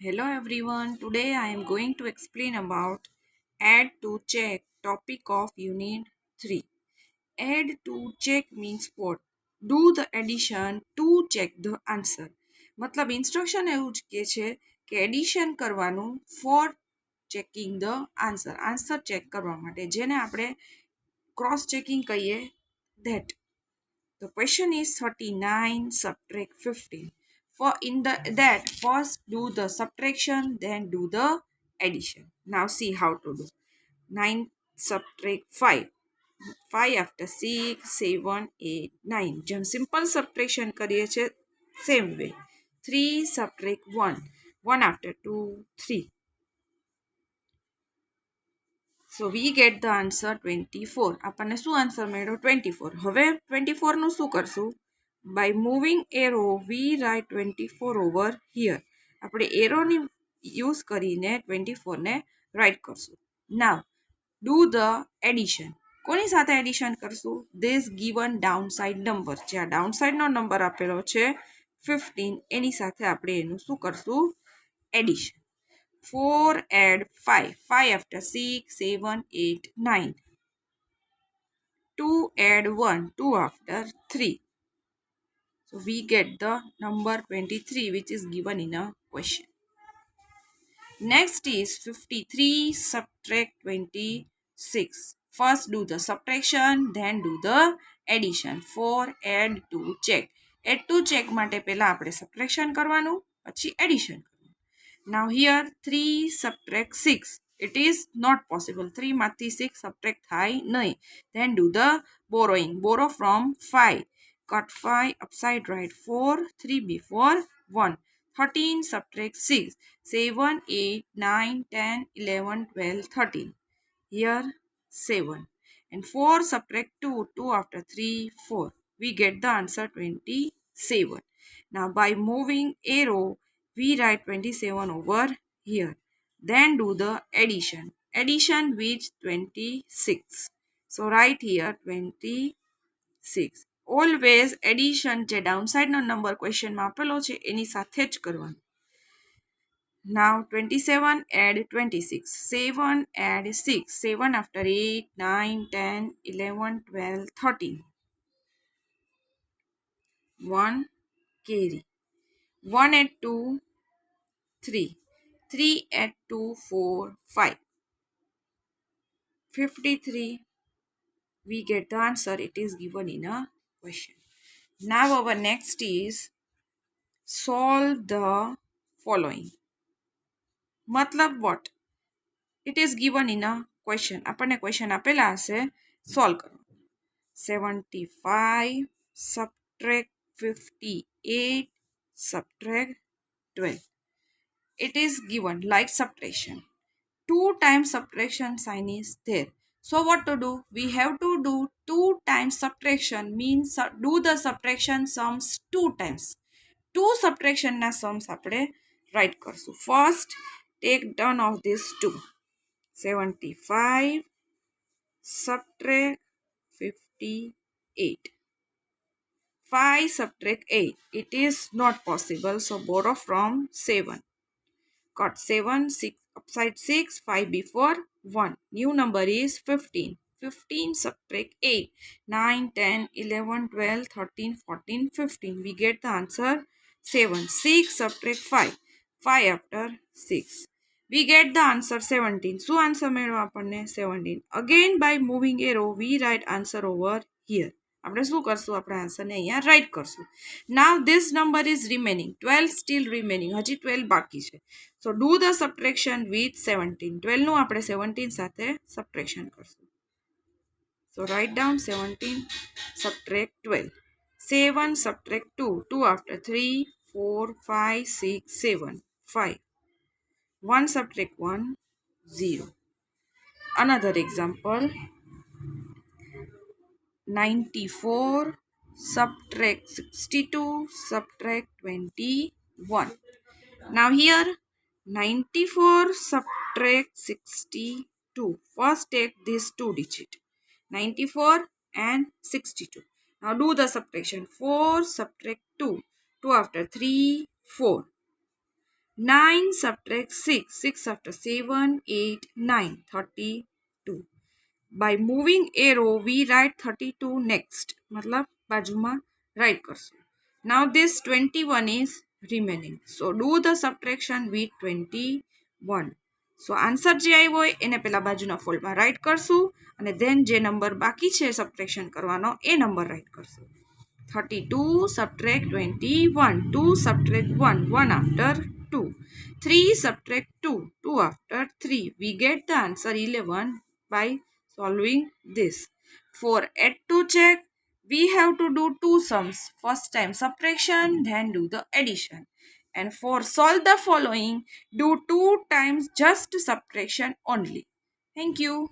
Hello everyone, today I am going to explain about add to check topic of unit 3. Add to check means what? Do the addition to check the answer. મતલબ instruction એવું જ કે છે કે addition કરવાનું for checking the answer check કરવા માટે જેને આપણે ક્રોસ ચેકિંગ કહીએ that. The question is 39 subtract 15. For in that first do the subtraction, then do the addition. Now see how to do. 9 subtract 5. 5 after 6, 7, 8, 9. જેમ simple subtraction કરીએ છે same way. 3 subtract 1. 1 after 2, 3. So we get the answer 24. આપણને શું answer મળ્યો 24. હવે 24 નું શું કરશું? By moving arrow we write 24 over here. આપણે એરોની યુઝ કરીને 24 ને રાઇટ કરશું. Now do the addition. કોની સાથે એડિશન કરશું? This given downside number. જે આ ડાઉનસાઇડનો નંબર આપેલો છે 15 એની સાથે આપણે એનું શું કરશું? Addition. 4 add 5. 5 after 6, 7, 8, 9. 2 add 1. 2 after 3. So we get the number 23 which is given in a question. Next is 53 subtract 26. First do the subtraction, then do the addition. 4 add 2 check. Add to check માટે પહેલા આપણે subtraction કરવાનું, પછી addition. Now here 3 subtract 6. It is not possible. 3 માંથી 6 subtract થાય નહીં. Then do the borrowing. Borrow from 5. Cut 5 upside right. 4, 3 before 1. 13 subtract 6. 7, 8, 9, 10, 11, 12, 13. Here 7. And 4 subtract 2. 2 after 3, 4. We get the answer 27. Now by moving arrow, we write 27 over here. Then do the addition. Addition with 26. So write here 26. Always addition જે ડાઉનસાઇડનો number ક્વેશ્ચનમાં આપેલો છે એની સાથે જ કરવાનું. Now 27 add 26. 7 add 6. 7 after 8, 9, 10, 11, 12, 13. 1 carry. 1 add 2, 3. 3 add 2, 4, 5. 53. We get the answer. It is given in a question. Now our next is solve the following. મતલબ what? It is given in a question. આપણને question આપેલા હશે solve કરો. 75 subtract 58 subtract 12. It is given like subtraction. 2 times subtraction sign is there. So what to do? We have to do 2 times subtraction means do the subtraction sums 2 times. 2 subtraction na sums આપણે write કરશું. First take down of this 2. 75 subtract 58. 5 subtract 8. It is not possible. So borrow from 7. Got 7, 6 upside 6, 5 before 1. New number is 15. 15 subtract 8. 9, 10, 11, 12, 13, 14, 15. We get the answer 7. 6 subtract 5. 5 after 6. We get the answer 17. So answer મેળવો આપણને 17. Again by moving arrow we write answer over here. આપણે શું કરશું? આપણે આન્સરને અહીંયા write કરશું. Now this number is remaining 12 still remaining, હજી 12 બાકી છે. So do the subtraction with 17. 12નું આપણે 17 સાથે સબટ્રેક્શન કરશું. So write down 17 subtract 12. 7 subtract 2. 2 after 3, 4, 5, 6, 7, 5. 1 subtract 1, 0. Another example. 94 subtract 62 subtract 21. Now here 94 subtract 62. First take this 2 digit 94 and 62. Now do the subtraction. 4 subtract 2. 2 after 3, 4. 9 subtract 6. 6 after 7, 8, 9. 32. By moving arrow, we write 32 next. मतलब बाजूમાં write કરશું. Now this 21 is remaining. So do the subtraction with 21. So answer જે આવ્યો હોય એને પેલા બાજુના ફોલ્ડમાં right કરશું અને then જે નંબર બાકી છે સબટ્રેક્શન કરવાનો એ નંબર રાઇટ કરશું. 32 subtract 21. 2 subtract 1. 1 after 2. 3 subtract 2. 2 after 3. We get the answer 11 by solving this. For add to check, we have to do two sums. First time subtraction, then do the addition. And for solve the following, do 2 times just subtraction only. Thank you.